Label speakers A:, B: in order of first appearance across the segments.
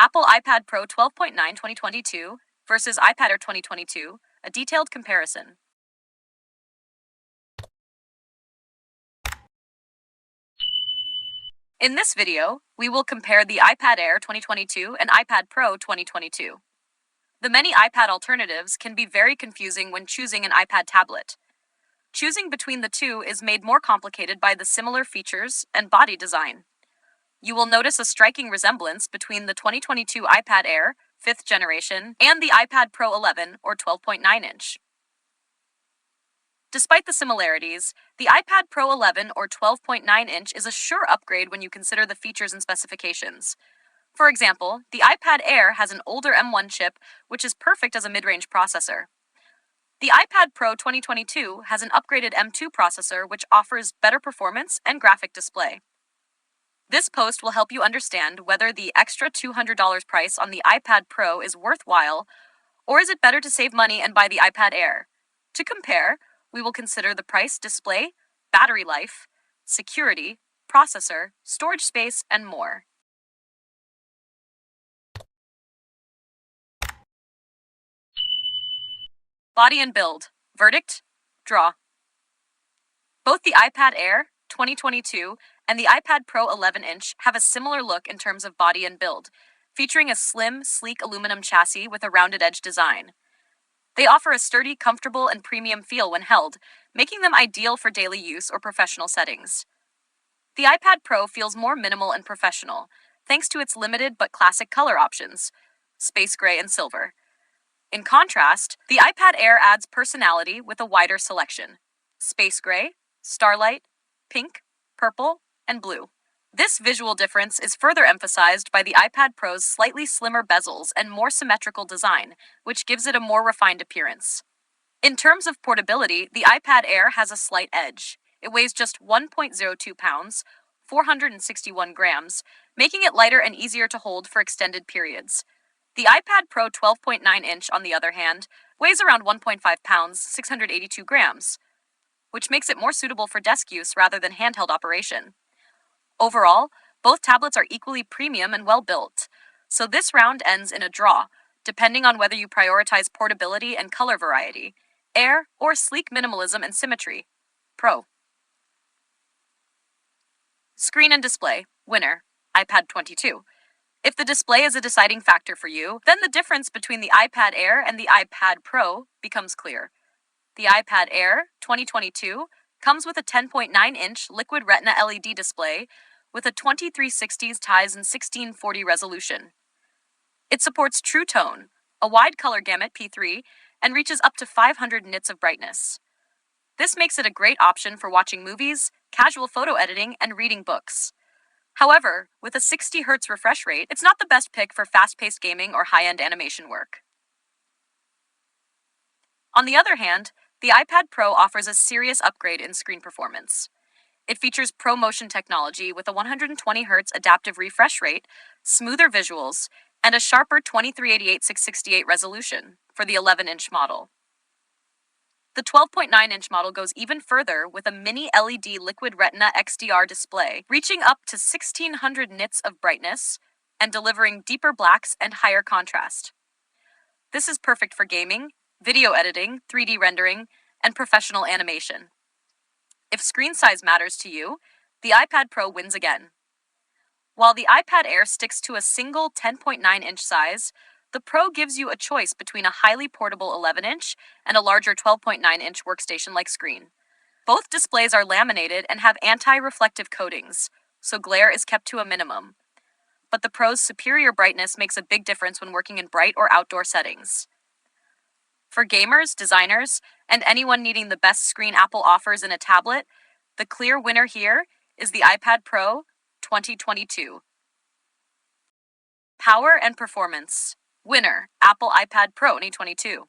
A: Apple iPad Pro 12.9 2022 versus iPad Air 2022, a detailed comparison. In this video, we will compare the iPad Air 2022 and iPad Pro 2022. The many iPad alternatives can be very confusing when choosing an iPad tablet. Choosing between the two is made more complicated by the similar features and body design. You will notice a striking resemblance between the 2022 iPad Air, 5th generation, and the iPad Pro 11 or 12.9 inch. Despite the similarities, the iPad Pro 11 or 12.9 inch is a sure upgrade when you consider the features and specifications. For example, the iPad Air has an older M1 chip, which is perfect as a mid-range processor. The iPad Pro 2022 has an upgraded M2 processor, which offers better performance and graphic display. This post will help you understand whether the extra $200 price on the iPad Pro is worthwhile, or is it better to save money and buy the iPad Air. To compare, we will consider the price, display, battery life, security, processor, storage space, and more. Body and build. Verdict? Draw. Both the iPad Air 2022 and the iPad Pro 11-inch have a similar look in terms of body and build, featuring a slim, sleek aluminum chassis with a rounded edge design. They offer a sturdy, comfortable, and premium feel when held, making them ideal for daily use or professional settings. The iPad Pro feels more minimal and professional, thanks to its limited but classic color options, space gray and silver. In contrast, the iPad Air adds personality with a wider selection: space gray, starlight, pink, purple, and blue. This visual difference is further emphasized by the iPad Pro's slightly slimmer bezels and more symmetrical design, which gives it a more refined appearance. In terms of portability, the iPad Air has a slight edge. It weighs just 1.02 pounds, 461 grams, making it lighter and easier to hold for extended periods. The iPad Pro 12.9 inch, on the other hand, weighs around 1.5 pounds, 682 grams, which makes it more suitable for desk use rather than handheld operation. Overall, both tablets are equally premium and well-built, so this round ends in a draw, depending on whether you prioritize portability and color variety, Air, or sleek minimalism and symmetry, Pro. Screen and display. Winner, iPad 22. If the display is a deciding factor for you, then the difference between the iPad Air and the iPad Pro becomes clear. The iPad Air 2022 comes with a 10.9-inch liquid retina LED display with a 2360s x 1640 resolution. It supports True Tone, a wide color gamut P3, and reaches up to 500 nits of brightness. This makes it a great option for watching movies, casual photo editing, and reading books. However, with a 60 Hz refresh rate, it's not the best pick for fast-paced gaming or high-end animation work. On the other hand, the iPad Pro offers a serious upgrade in screen performance. It features ProMotion technology with a 120 Hz adaptive refresh rate, smoother visuals, and a sharper 2388x668 resolution for the 11-inch model. The 12.9-inch model goes even further with a mini LED liquid retina XDR display, reaching up to 1600 nits of brightness and delivering deeper blacks and higher contrast. This is perfect for gaming, video editing, 3D rendering, and professional animation. If screen size matters to you, the iPad Pro wins again. While the iPad Air sticks to a single 10.9-inch size, the Pro gives you a choice between a highly portable 11-inch and a larger 12.9-inch workstation-like screen. Both displays are laminated and have anti-reflective coatings, so glare is kept to a minimum. But the Pro's superior brightness makes a big difference when working in bright or outdoor settings. For gamers, designers, and anyone needing the best screen Apple offers in a tablet, the clear winner here is the iPad Pro 2022. Power and performance. Winner, Apple iPad Pro 2022.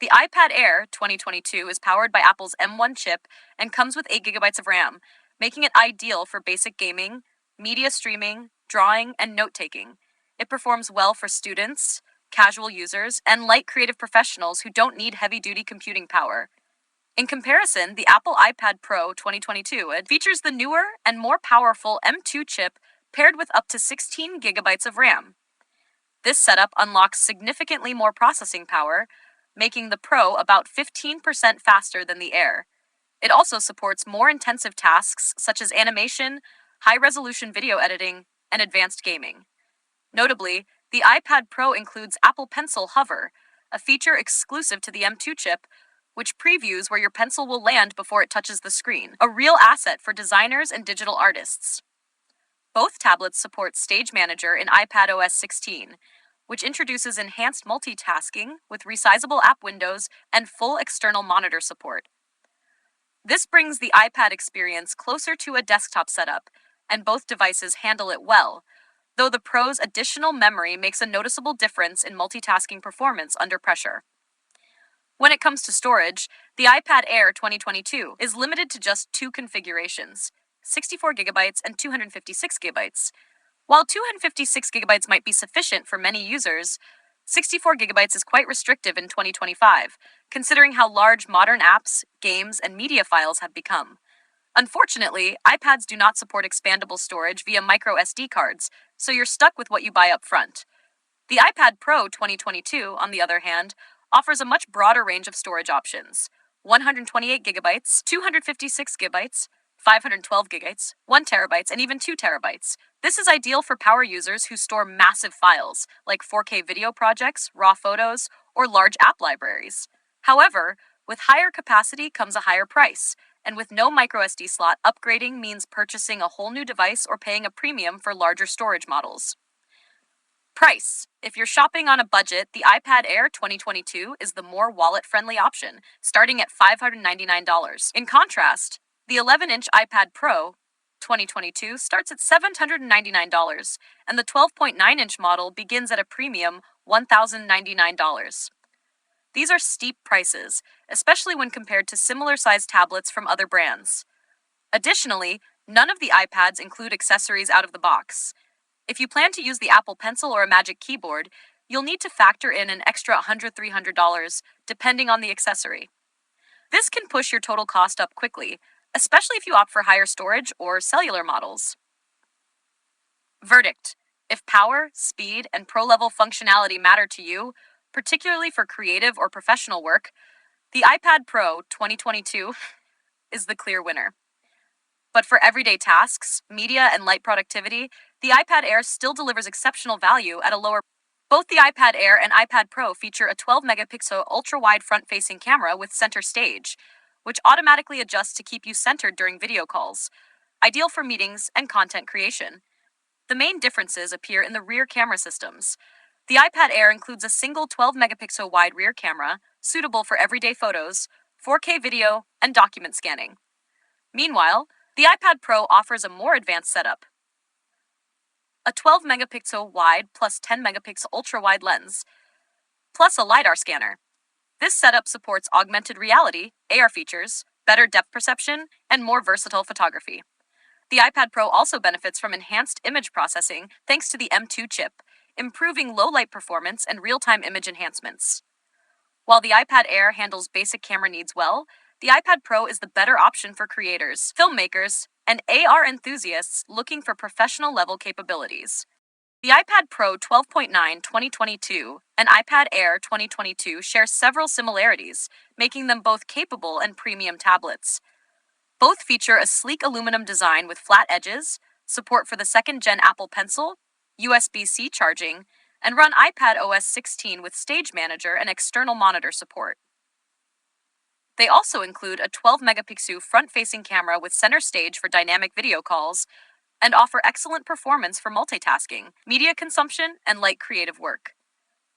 A: The iPad Air 2022 is powered by Apple's M1 chip and comes with 8 GB of RAM, making it ideal for basic gaming, media streaming, drawing, and note-taking. It performs well for students, casual users, and light creative professionals who don't need heavy-duty computing power. In comparison, the Apple iPad Pro 2022 features the newer and more powerful M2 chip paired with up to 16 gigabytes of RAM. This setup unlocks significantly more processing power, making the Pro about 15% faster than the Air. It also supports more intensive tasks such as animation, high-resolution video editing, and advanced gaming. Notably, the iPad Pro includes Apple Pencil Hover, a feature exclusive to the M2 chip, which previews where your pencil will land before it touches the screen, a real asset for designers and digital artists. Both tablets support Stage Manager in iPadOS 16, which introduces enhanced multitasking with resizable app windows and full external monitor support. This brings the iPad experience closer to a desktop setup, and both devices handle it well, though the Pro's additional memory makes a noticeable difference in multitasking performance under pressure. When it comes to storage, the iPad Air 2022 is limited to just two configurations, 64 gigabytes and 256 gigabytes. While 256 gigabytes might be sufficient for many users, 64 gigabytes is quite restrictive in 2025, considering how large modern apps, games, and media files have become. Unfortunately, iPads do not support expandable storage via micro SD cards, so you're stuck with what you buy up front. The iPad Pro 2022, on the other hand, offers a much broader range of storage options: 128 gigabytes, 256 gigabytes, 512 gigabytes, 1 terabytes, and even 2 terabytes. This is ideal for power users who store massive files, like 4K video projects, raw photos, or large app libraries. However, with higher capacity comes a higher price, and with no microSD slot, upgrading means purchasing a whole new device or paying a premium for larger storage models. Price. If you're shopping on a budget, the iPad Air 2022 is the more wallet-friendly option, starting at $599. In contrast, the 11-inch iPad Pro 2022 starts at $799, and the 12.9-inch model begins at a premium $1,099. These are steep prices, especially when compared to similar-sized tablets from other brands. Additionally, none of the iPads include accessories out of the box. If you plan to use the Apple Pencil or a Magic Keyboard, you'll need to factor in an extra $100–300, depending on the accessory. This can push your total cost up quickly, especially if you opt for higher storage or cellular models. Verdict. If power, speed, and pro-level functionality matter to you, particularly for creative or professional work, the iPad Pro 2022 is the clear winner. But for everyday tasks, media, and light productivity, the iPad Air still delivers exceptional value at a lower price. Both the iPad Air and iPad Pro feature a 12-megapixel ultra-wide front-facing camera with center stage, which automatically adjusts to keep you centered during video calls, ideal for meetings and content creation. The main differences appear in the rear camera systems. The iPad Air includes a single 12-megapixel wide rear camera, suitable for everyday photos, 4K video, and document scanning. Meanwhile, the iPad Pro offers a more advanced setup: a 12-megapixel wide plus 10-megapixel ultra-wide lens, plus a LiDAR scanner. This setup supports augmented reality, AR features, better depth perception, and more versatile photography. The iPad Pro also benefits from enhanced image processing thanks to the M2 chip, improving low-light performance and real-time image enhancements. While the iPad Air handles basic camera needs well, the iPad Pro is the better option for creators, filmmakers, and AR enthusiasts looking for professional-level capabilities. The iPad Pro 12.9 2022 and iPad Air 2022 share several similarities, making them both capable and premium tablets. Both feature a sleek aluminum design with flat edges, support for the second-gen Apple Pencil, USB-C charging, and run iPadOS 16 with Stage Manager and external monitor support. They also include a 12-megapixel front-facing camera with center stage for dynamic video calls, and offer excellent performance for multitasking, media consumption, and light creative work.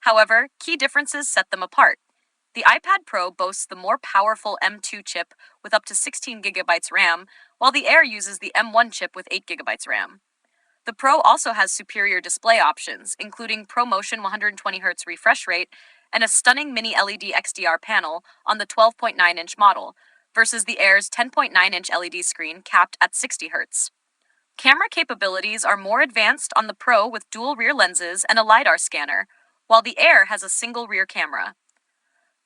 A: However, key differences set them apart. The iPad Pro boasts the more powerful M2 chip with up to 16 gigabytes RAM, while the Air uses the M1 chip with 8 gigabytes RAM. The Pro also has superior display options, including ProMotion 120Hz refresh rate and a stunning mini LED XDR panel on the 12.9-inch model, versus the Air's 10.9-inch LED screen capped at 60 Hz. Camera capabilities are more advanced on the Pro with dual rear lenses and a LiDAR scanner, while the Air has a single rear camera.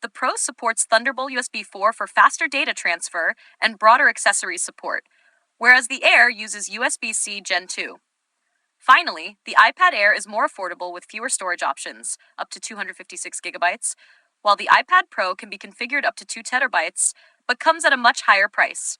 A: The Pro supports Thunderbolt USB 4 for faster data transfer and broader accessory support, whereas the Air uses USB-C Gen 2. Finally, the iPad Air is more affordable with fewer storage options, up to 256 gigabytes, while the iPad Pro can be configured up to 2 terabytes, but comes at a much higher price.